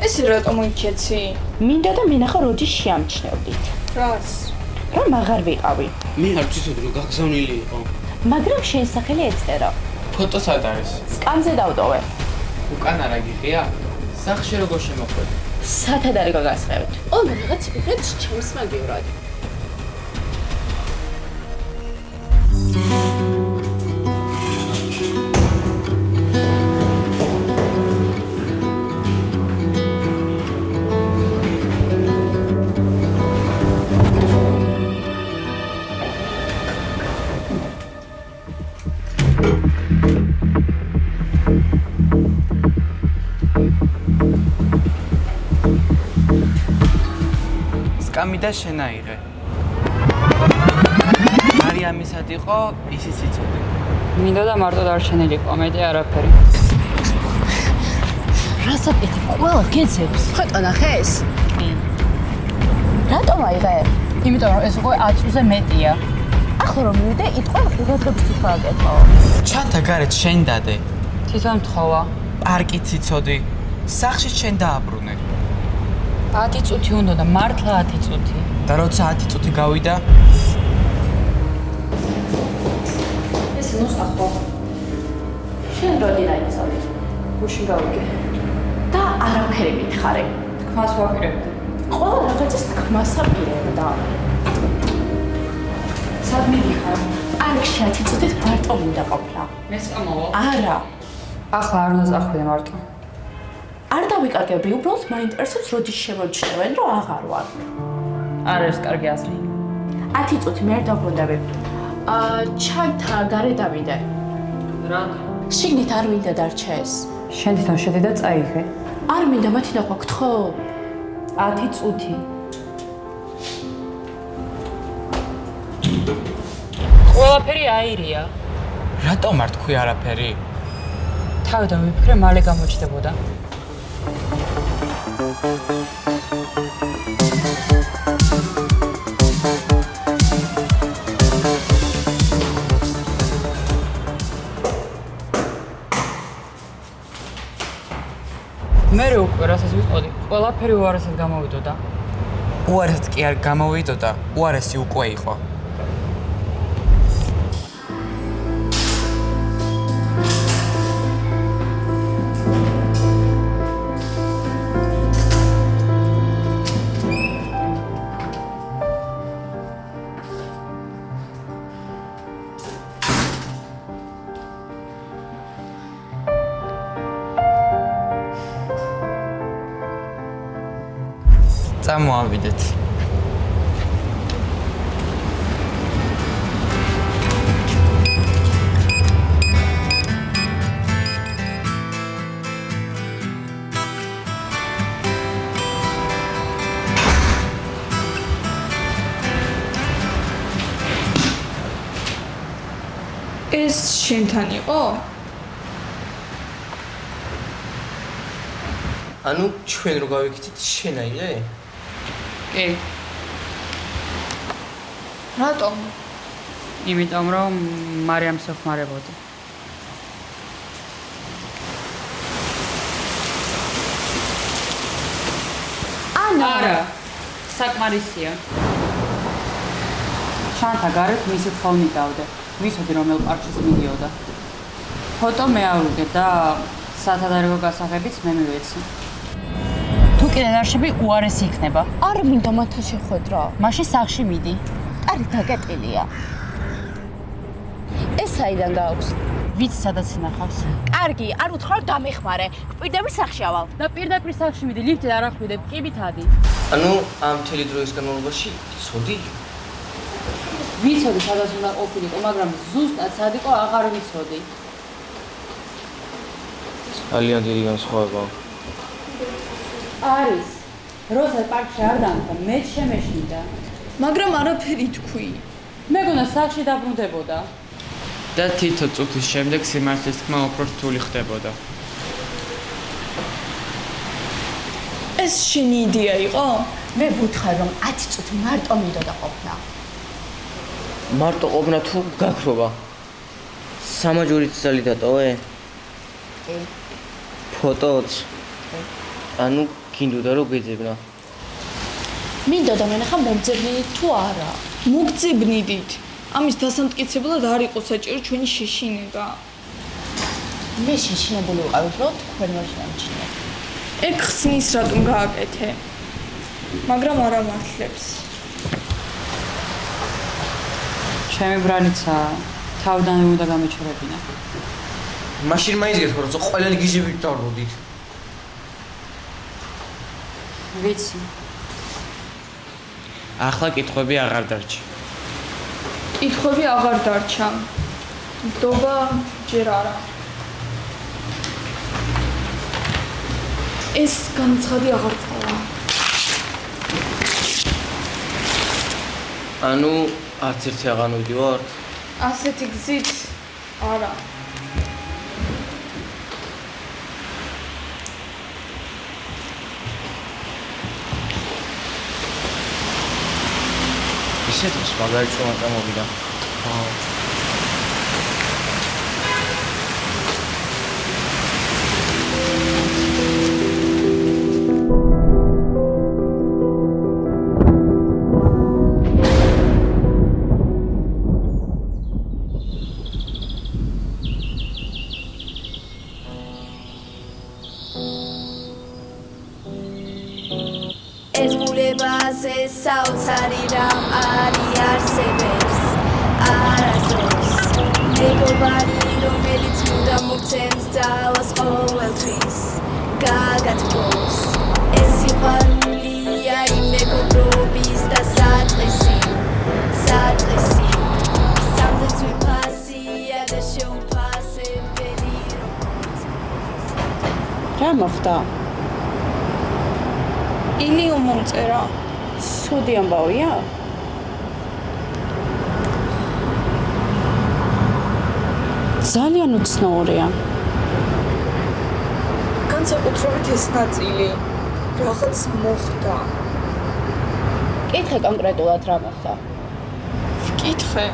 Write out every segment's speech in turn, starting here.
ეს რატომ იქეცი? მინდა და მენახა როდის შეამჩნევდით. რას? რომ აღარ ვიყავი. მე არ ვციცოდი რომ გაგზავნილი იყო. მაგრამ შენ სახელი ეწერა. ფოტო სად არის? სკანზე დავტოვე. უკან არა გიყია? სახში როგორ შემოხვედი? სათად არის გაგასხევთ? ოღონდ რაღაც იღეთ ჩემს მაგივრად. სკამი და შენაიღე. მარიამისად იყო, ისიც იცოდი. მინდა და მარტო დარჩენილიყო, მეტი არაფერი. რასაკეთე ყველა გეძებს. ხატო ნახეს? რატომ აიღე? იმიტომ რომ ეს უკვე 10 წუთზე მეტია. ახლა რომ მივიდე, იტყვა ღირადღების თვითონ აკეთო. ჩანთა გარეთ შენ დადე. თვითონ მთხოვა. პარკიც იცოდი. სახში შენ დააბრუნე. 10 წუთი უნდა და მართლა 10 წუთი. და როცა 10 წუთი გავიდა, ეს ნუსხა ხო? შენ როდი დაიცავი? გუშინ გავიგე. და არაფერი მითხარე. თქმას ვაპირებდი. ყველა რაღაცას თქმას აპირებდა. სად მიდიხარ? პარკში 10 წუთით მარტო მინდა ყოფნა. მე წამოვალ. არა. ახლა არ უნდა წახვიდე მარტო. არ დავიკარგები, უბრალოდ მაინტერესებს როდის შემოჩნევენ, რომ აღარ ვარ. არ არის კარგი აზრი. 10 წუთი მე არ დავბრუნდები. ჩანთა გარე დავიდე. რატო? შიგნით არ მინდა დარჩეს. შენ თვითონ შედი და წაიღე. არ მინდა მათი ნახვა გთხოვ. 10 წუთი. ყველაფერი აირია. რატომ არ თქვი არაფერი? თავიდან ვიფიქრე მალე გამოჩნდებოდა. მე უკვე რასაც ვიყოდი, ყველაფერი უარესად გამოვიდოდა. უარესად კი არ გამოვიდოდა, უარესი უკვე იყო. წამოავიდეთ. ეს შენთან იყო? ანუ ჩვენ რო გავიქცეთ შენ აიღე? კი, რატომ? იმიტომ რომ მარიამს ვხმარებოდი. არა, საკმარისია. ჩანთა გარეთ მისი თხოვნი დავდე. ვიცოდი რომელ პარკში მიდიოდა. ფოტო მე ავიღე და სათადარიგო გასაღებიც მე მივეცი. თუ კიდე დარჩები უარესი იქნება. არ მინდა მათთან შეხვედრა. მაშინ სახში მიდი. კარი დაგეტილია. ეს საიდან გააქვს? ვიცი სადაც ინახავს. კარგი, არ უთხრა დამეხმარე. გვპირდები სახში ავალ. და პირდაპირ სახში მიდი, ლიფტი არ ახვიდებ, ყივით ადი. ანუ ამ მთელი დროის განმავლობაში ცოდი? ვიცოდი სადაც უნდა ყოფილიყო, მაგრამ ზუსტად სად იყო აღარ ვიცოდი. ძალიან დიდი განსხვავებაა. არის. როცა პარკში არ დამთა, მე შემეშინდა. მაგრამ არაფერი თქვი. მეგონა სახში დაბრუნდებოდა. და თითო წუთის შემდეგ სიმართლის თქმა უფრო რთული ხდებოდა. ეს შენი იდეა იყო? მე ვუთხარ რომ 10 წუთი მარტო მინდოდა ყოფნა. მარტო ყოფნა თუ გაქრობა? სამაჯურით ძალი დატოვე? კი. ფოტოც? ანუ გინდოდა რომ გეძებნა. მინდოდა მენახა მომძებნით თუ არა. მოგძებნიდით. ამის დასამტკიცებლად არ იყო საჭირო ჩვენი შეშინება. მე შეშინებული ვიყავ უბრალოდ თქვენ ვერ შემჩნია. ეგ ხსნის რატომ გააკეთე? მაგრამ არა მართლებს. ჩემი ბრალიცა თავდანვე უნდა გამეჩერებინა. მაშინ მაინც გეთქვა რომ ყველანი გიჟებით დავროდით. ვიცი. ახლა კითხვები აღარ დარჩა. კითხვები აღარ დარჩა. ნდობა ჯერ არა. ეს განცხადი აღარ წავა. ანუ არც ერთი აღარ მივდივართ. ასეთი გზით არა. ისეთ ის მაგარი წვემა მოვიდა. ერთგულებაზე საოცარი რამ არის არსებობს არასდროს მეგობარი რომელიც უნდა მოგცემს ძალას ყოველთვის გაგათბობს ეს სიყვარულია იმ მეგობრობის და საწყისი სამდღაც ვიფასია და შეუფასებელი როგორც რა მოხდა? ილიო მომწერა. სუდი ამბავია? ძალიან უცნაურია. განსაკუთრებით ეს ნაწილი. რაღაც მოხდა. კითხე კონკრეტულად რა მოხდა? ვკითხე.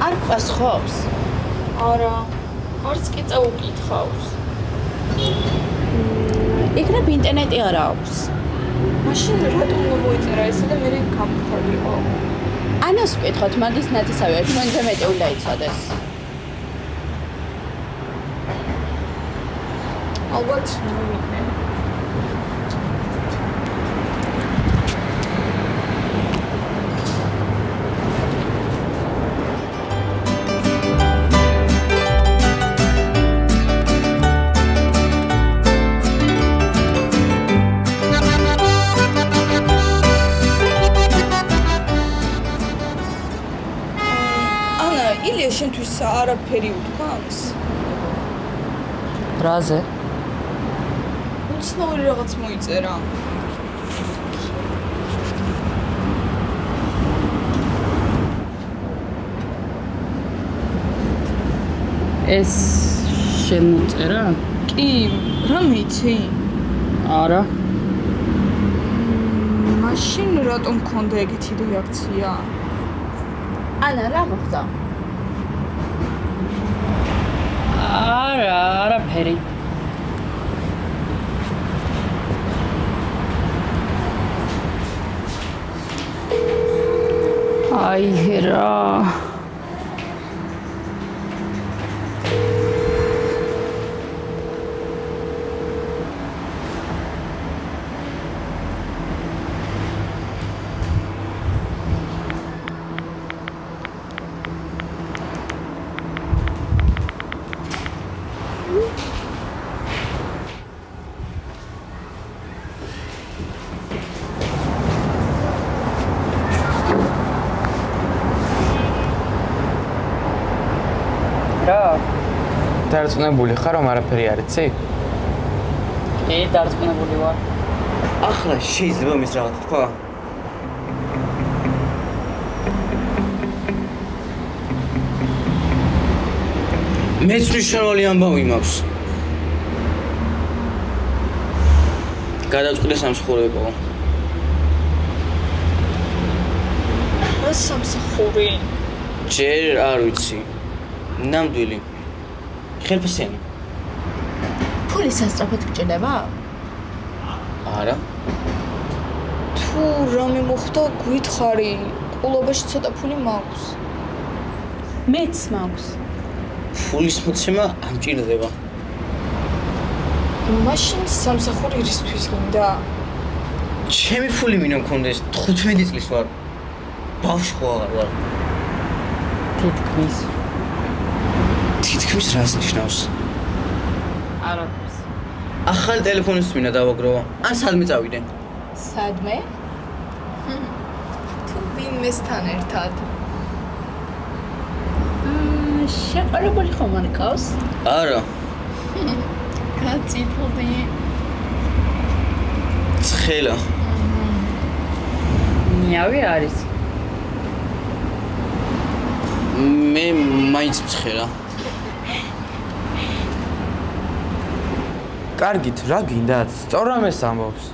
არ პასუხობს? არა. არც კი წაუკითხავს. იქნებ ინტერნეტი არ აქვს. მაშინ რატომ მოიწერა ესე და მე გამხარიყო? ანას ვკითხოთ, მაგის ნათესავია, ჩვენზე მეტი უნდა იცოდეს. ალბათ მოვიდნენ. ილია შენთვის არაფერი უთქვამს? რაზე? უცნაური რაღაც მოიწერა. ეს შემოწერა? კი, რა მეიცი? არა. მაშინ რატომ მქონდა ეგეთი რეაქცია? ანა რა მოხდა? არაფერი. აი რა. დარწმუნებული ხარ რომ არაფერი არ იცი? კი, დარწმუნებული ვარ. ახლა შეიძლება მის რაღაც თქვა? მეც მნიშვნელოვანი ამბავი მაქვს. გადავწყვიტე სამსახურებო. რა სამსახური? ჯერ არ ვიცი. ნამდვილი. ხელფასიანი. ფული სასწრაფოდ გჭირდება? არა. თუ რამე მოხდა, გვითხრი. ყულობაში ცოტა ფული მაქვს. მეც მაქვს. ფულის მოცემა არ მჭირდება. მაშინ სამსახური რისთვის გინდა? ჩემი ფული მინდა მქონდეს 15 წლის ვარ. ბავშვი ხო აღარ ვარ. თითქმის. თითქმის რას ნიშნავს? არაფერს. ახალი ტელეფონის მინდა დავაგროვა. ან სადმე წავიდე? სადმე? თუ ვინმესთან ერთად. შეყარებული ხომ არ გავს? არა. გაწიფოდი. ცხელა. ნიავი არის. მე მაინც მცხელა. კარგით, რა გინდათ? სწორ რამეს ამბობს.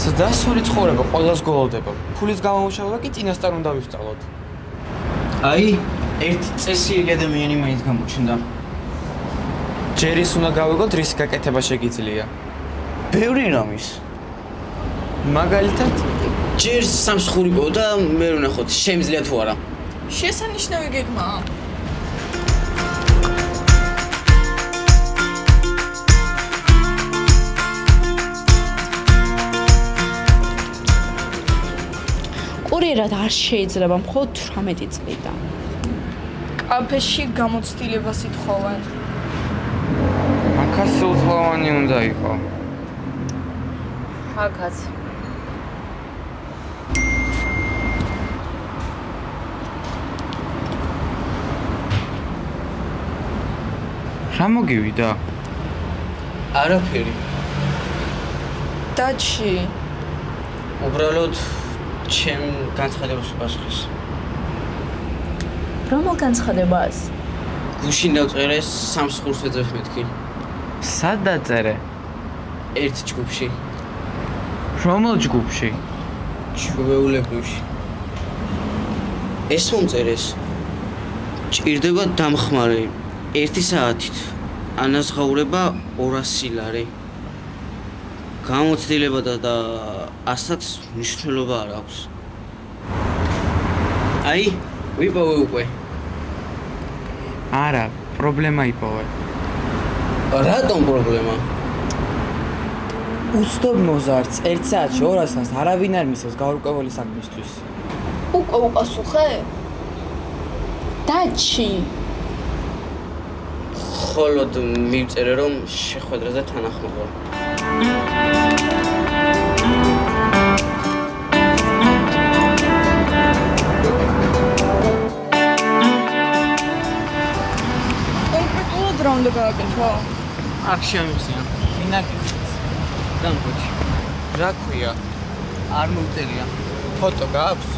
ზრდასრული ცხოვრება ყველას გველოდება. ფულის გამომუშავება კი წინასწარ უნდა ვისწავლოთ. აი, ერთი წესიერი ადამიანი მაინც გამოჩნდა. ჯერის უნდა გავიგოთ, რის გაკეთება შეგიძლია. ბევრი რამის. მაგალითად, ჯერს სამსხურიყო და მე ვნახოთ, შემიძლია თუ არა. შესანიშნავი გეგმაა. კურიერად არ შეიძლება მხოლოდ 18 წლიდან. კაფეში გამოცდილებას ითხოვენ. აქაც სულთლოვანი უნდა იყო. აქაც. რა მოგივიდა? არაფერი. დაჩი. უბრალოდ ჩემ განცხადებას უპასუხეს. რომელ განცხადებას? გუშინ დავწერე სამსხურს ეძებ მეთქი. სად დაწერე? ერთ ჯგუფში, რომელ ჯგუფში? ჩვეულებრივში. ეს მომწერეს. ჭირდება დამხმარე 1 საათით. ანაზღაურება 200 ლარი. გამოცდილება და ასაც მნიშვნელობა არ აქვს. აი, ვიპოვე უკვე. არა, პრობლემა იპოვე. რატომ პრობლემა? უცნობ მოზარდს 1 საათში 200-ს არავინ არ მისცემს გაურკვეველი საქმისთვის. უკვე უპასუხე? დაჩი. ხოლოდ მივწერე რომ შეხვედრაზე თანახმად ვარ. კონკრეტულად რა უნდა გააკეთო? აქ შემიხსნა. ინაკის. დამხოჩი. რა ქვია? არ მოვწერია. ფოტო გაქვს?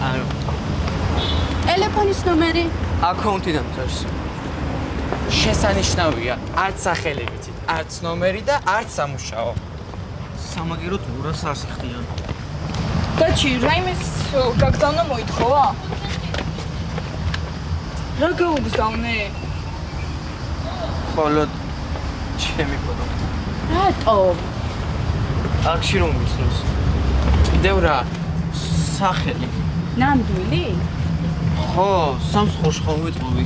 არა. ტელეფონის ნომერი? აკაუნტი დამწერს. შესანიშნავია, არც სახელი ვიცით, არც ნომერი და არც სამუშაო. სამაგეროთ 200 არ სიხდიან. დაჩი, რაიმეს გაგზავნა მოითხოვა? რა გაუგზავნე? ხოლოდ ჩემი ფოტო. რატომ? აქში რომ მისვლის. კიდევ რა? სახელი. ნამდვილი? ხო, სამსხურში ხომ ვიტყობი.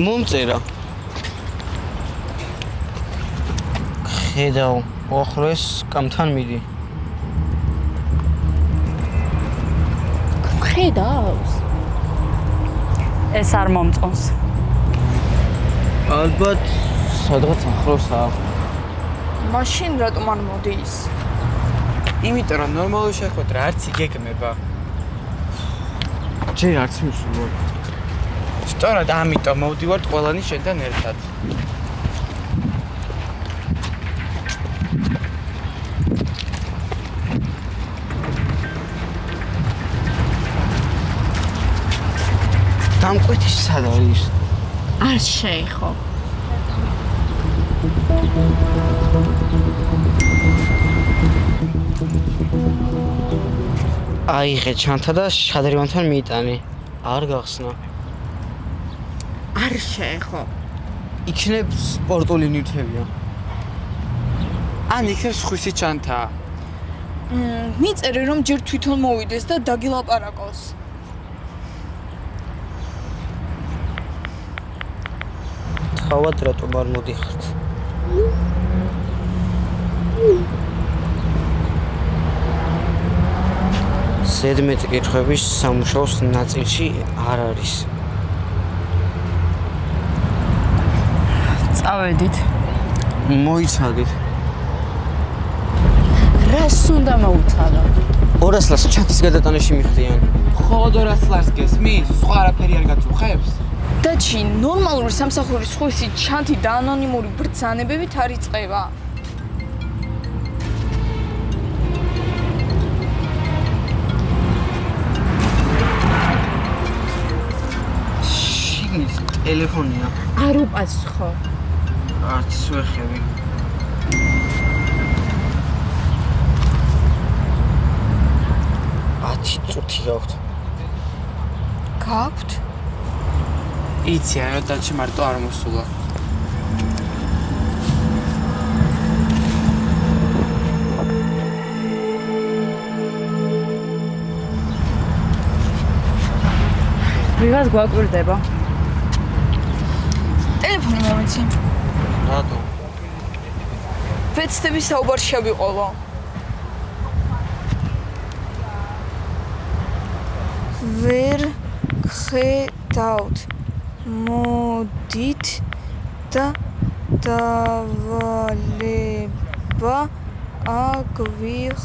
მომწერა. ხედავ, ოხრეს კამთან მიდი. ხედავს? ეს არ მომწონს. ალბათ სადღაც ახლოსაა. მაშინ რატომ არ მოდის? იმიტომ რომ ნორმალური შეხვედრა არც იგეგმება. ჯერ არც მისულობ. სწორად ამიტომ მოვდივართ ყველანი შენთან ერთად. წამკვეთი სად არის? არ შეიხო. აიღე ჩანთა და შადრევანთან მიიტანი. არ გახსნა. არ შეეხო. იქნებ სპორტული ნივთებია. ან იქნებ სხვისი ჩანთა. მიწერე რომ ჯერ თვითონ მოვიდეს და დაგილაპარაკოს. თავად რატომ არ მოდიხართ? ზედმეტი კითხვების სამუშაოს ნაწილში არ არის. წავედით. მოიცადით. რას უნდა მოუცადო? 200 ლარს ჩანთის გადატანაში მიხდიან. ხოლო 200 ლარს გესმის? სხვა არაფერი არ გაწუხებს? დაჩი, ნორმალური სამსახურის სხვისი ჩანთი და ანონიმური ბრძანებებით არ იწყება. შიგნით ტელეფონია. არ უპასუხო. არც ვეხები. წუთი გაქვთ. გაქვთ? იცი არა დაჩი მარტო არ მოსულა. ვიღაც გვაკვირდება. ტელეფონი მომიცი. რატო? ვეცდები საუბარში ავიყოლო. ვერ ხედავთ. მოდით და დავალება აგვიხსენით.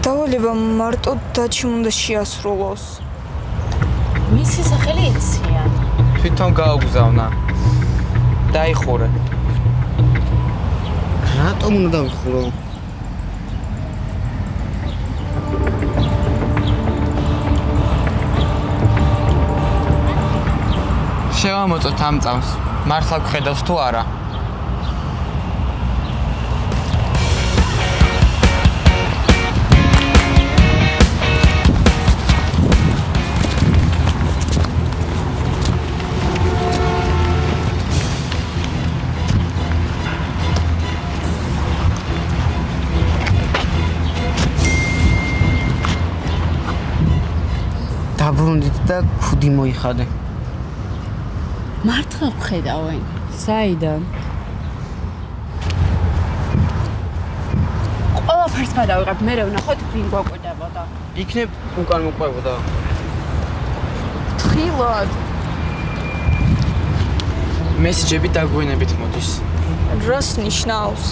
დავალება მარტო დაჩი უნდა შეასრულოს. მისი სახელი იციან. თვითონ გააგზავნა. დაიხურე. რატომ უნდა დავიხურო? შევამოწოთ ამ წამს. მართლა გხედავს თუ არა? დაბრუნდით და ქუდი მოიხადე. მართლა ვხედავენ. საიდან? ყველაფერს გადავიღებ, მე ვნახოთ ვინ გვაკვირდებოდა. იქნებ უკან მოყვებოდა. თხილად. მესიჯები დაგვენებით მოდის. რას ნიშნავს?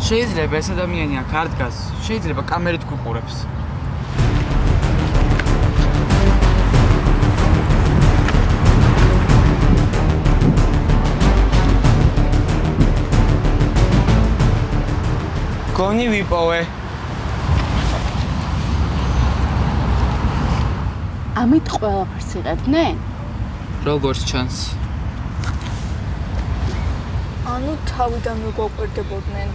შეიძლება ეს ადამიანი აქ არ დგას, შეიძლება კამერით გვიყურებს. გონი ვიპოვე. ამით ყველაფერს იღებდნენ? როგორც ჩანს. ანუ თავიდანვე გვაკვირდებოდნენ.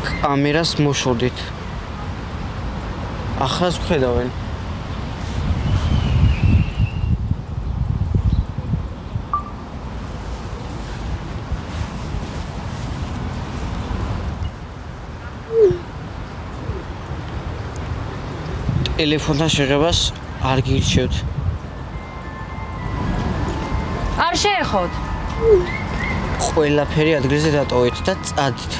კამერას მოშორდით. ახლაც ვხედავენ. ტელეფონთან შეღებას არ გირჩევთ. არ შეეხოთ. ყველაფერი ადგილზე დატოვეთ და წადით.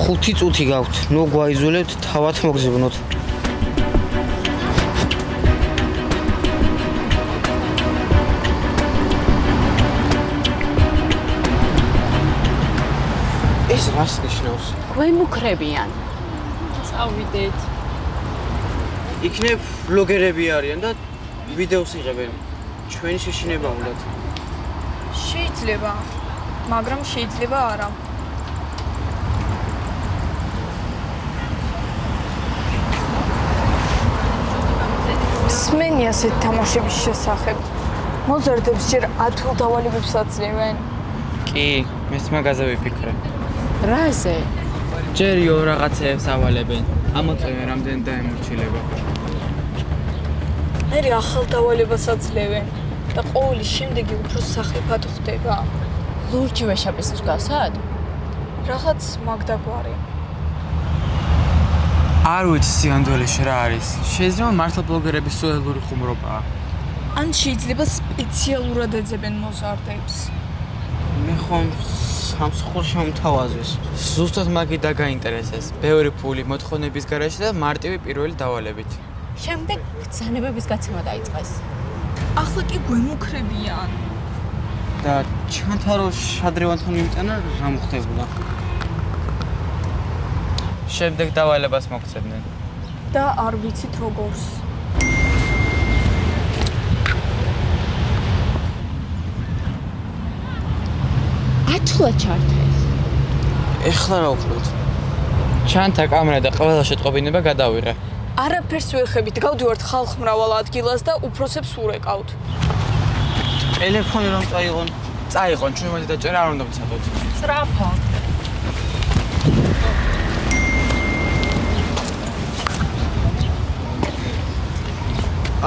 5 წუთი გაქვთ. ნუ გვაიზოლებთ, თავად მოგზავნოთ. ეს რას ნიშნავს? გვემუქრებიან. იქნებ ბლოგერები არიან და ვიდეოს იღებენ. ჩვენი შეშინება უნდათ. შეიძლება, მაგრამ შეიძლება არა. სმენი ასეთ თამაშების შესახებ. მოზარდებს ჯერ ათულ დავალებებს აძლევენ. კი, მეც მაგაზე ვიფიქრე. რაზე? ჯერიო რაღაცეებს ავალებენ. ამოწევენ რამდენი დაემორჩილება. მერე ახალ დავალებას აძლევენ და ყოველი შემდეგი უფრო სახიფად ხდება. ლურჯი ვეშაპის მსგავსად? რაღაც მაგდაგვარი. არ ვიცი სიანდვილეში რა არის. შეიძლება მართლა ბლოგერების სოელური ხუმრობაა. ან შეიძლება სპეციალურად ეძებენ მოზარდებს. მე ხომ სამსხურში მომთავაზეს. ზუსტად მაგი დაგაინტერესეს. ბევრი ფული მოთხოვნების გარეშე და მარტივი პირველი დავალებით. შემდეგ ბრძანებების გაცემა დაიწყეს. ახლა კი გვემუქრებიან. და ჩანთა რომ შადრევანთან მიმიტანა რა მოხდებოდა? შემდეგ დავალებას მოგცემდნენ. და არ ვიცით როგორს. ათლა ჩართეს. ეხლა რა ვქნათ? ჩანთა კამერა და ყველა შეტყობინება გადავიღე. არაფერს ვეხებით, გავდივართ ხალხმრავალ ადგილას და უფროსებს ურეკავთ. ტელეფონი რომ წაიღონ. წაიღონ, ჩვენ მათი დაჭერა არ უნდა ვცადოთ. სწრაფად.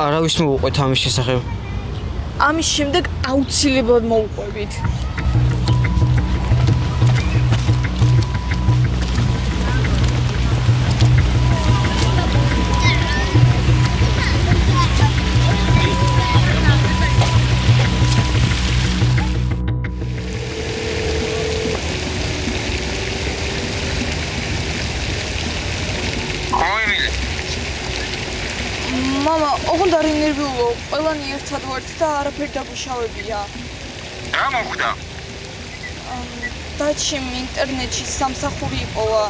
არავის მოუყვეთ ამის შესახებ. ამის შემდეგ აუცილებლად მოვუყვებით. მამა, ოღონდ არ ინერვიულო, ყველანი ერთად ვართ და არაფერი დაგვიშავებია. რა მოხდა? დაცემ ინტერნეტში სამსახური იპოვა.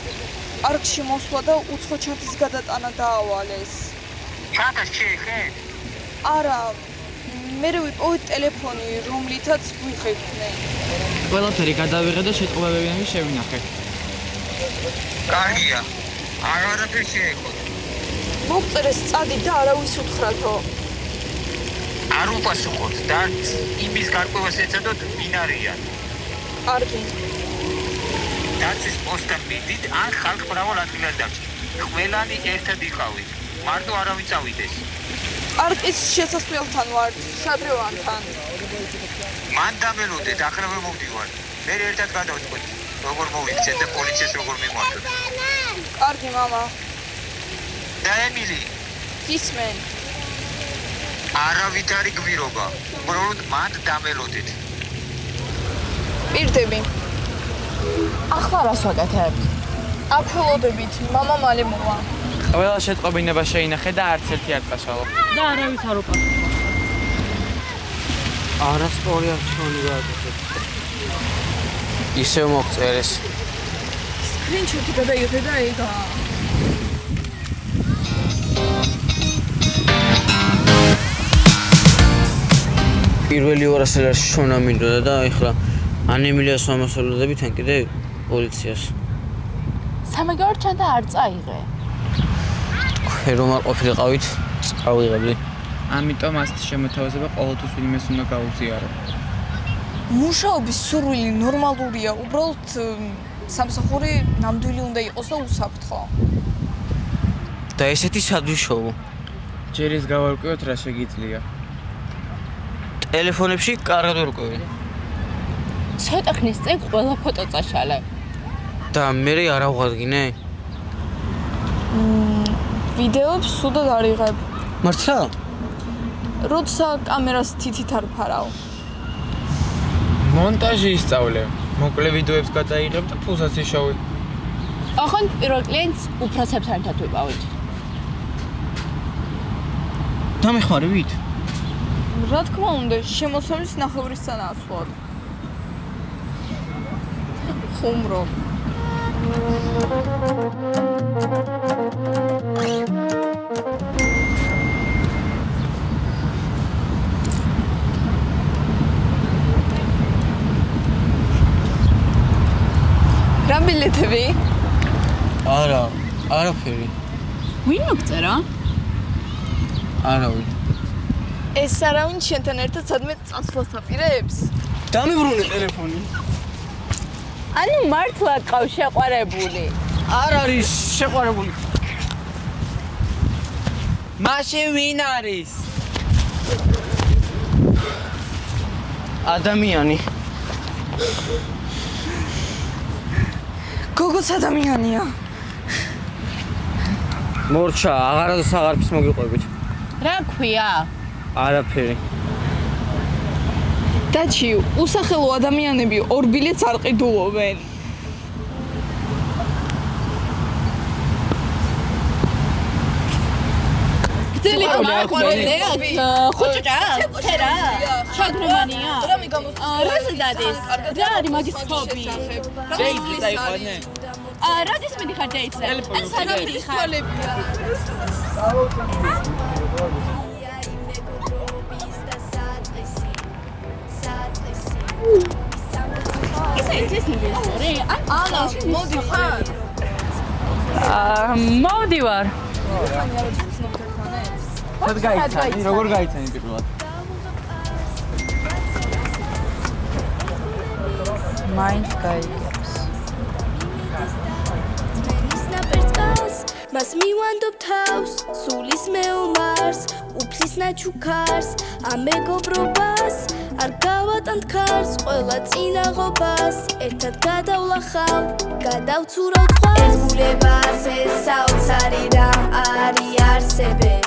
პარკში მოსვლა და უცხო ჩანთის გადატანა დაავალეს. ჩანთას შეეხე? არა, მერე ვიპოვე ტელეფონი, რომლითაც გვიხებდნენ. ყველაფერი გადავიღე და შეტყობებებიანი შევინახე. კარგია. არაფერი შეეხო. მოგწერეს წადი და არავის უთხრათო. არ უპასუხოთ და იმის გარკვევას ეცადოთ ვინ არიან. კარგი. დაცვის პოსტთან მიდით ან ხალხმრავალ ადგილას დავრჩით. ყველანი ერთად იყავით. მარტო არავინ წავიდეს. პარკის შესასვლელთან ვართ, შადრევანთან. მან დამელოდეთ, ახლა ვერ მოვდივარ. მე ერთად გადავწყვეტ. როგორ მოვიქცეთ და პოლიციას როგორ მიმართოთ. კარგი, მამა. და ემილი, გისმენ. არავით არ იგვირობა. უბრალოდ მან დამელოდეთ. პირდები. ახლა რას ვაკეთებთ? აფოლოდებით, მამა მალე მოვა. ყველა შეტყობინება შეინახე და არც ერთი არ წაშალა. და არავის არ უპასუხა. არასწორი არჩევანი გააკეთეთ. ისევ მოგწერეს. სკრინშოტი გადაიღე და ეგა. პირველი 200 ლარში შონა მინდოდა და ეხლა ან ემილიას ვამასწავლებლებით ან კიდე პოლიციას. სამეგრელო ჩანთა არ წაიღე. თქვენ რომ არ ყოფილიყავით, წავიღებდი. ამიტომ ასეთი შემოთავაზება ყოველთვის ვინმეს უნდა გაუზიარო. მუშაობის სურვილი ნორმალურია, უბრალოდ სამსახური ნამდვილი უნდა იყოს და უსაფრთხო. და ესეთი სადვიშოვო. ჯერ ის გავარკვიოთ რა შეგიძლია. ტელეფონებში კარგად ვერკვევი. ცოტა ხნის წინ ყველა ფოტო წაშალე. და მე არ ავღადგინე? ვიდეოებს სუდად არიღებ. მართლა? როცა კამერას თითით არ ფარავ. მონტაჟი ისწავლე. მოკლე ვიდეოებს გადაიღებ და ფულსაც იშოვე. ოღონდ პირველ კლიენტს უფროსებთან ერთად ვიპოვით. დამეხმარებით? რა თქმა უნდა, შემოსავლის ნახევრის წინასვლად. ხუმრობ. ბილეთები? არა, არაფერი. ვინ მოგწერა? არავინ. ეს არავინ შენთან ერთად სადმე წასვლას აპირებს? დამიბრუნე ტელეფონი. ანუ მართლა ყავ შეყვარებული. არ არის შეყვარებული. მაშინ ვინ არის? ადამიანი. გოგოც ადამიანია. მორჩა, აღარადოს აღარაფის მოგიყვებით. რა ქვია? არაფერი. დაჩი, უსახელო ადამიანები ორ ბილეთს არ ყიდულობენ. გძელი ხოჭა, ფერა, შაგრემანია. რაზე დადეს? რა არის მაგის ხობი? ჯეიძი დაიყვანე. რადის მიდიხარ ჯეიძზე? სანამ მიდიხარ? მოვდივარ. სად გაიცანი? როგორ გაიცანი პირველად? მაინც გაიგებს. მას მივანდობ თავს, სულის მეომარს, უფლის ნაჩუქარს, ამ მეგობრობას, არ გავატანთ ქარს, ყველა წინაღობას, ერთად გადავლახავ, გადავცურავ წყალს. ეს ბულებას, ეს საოცარი რამ არის არსებებს.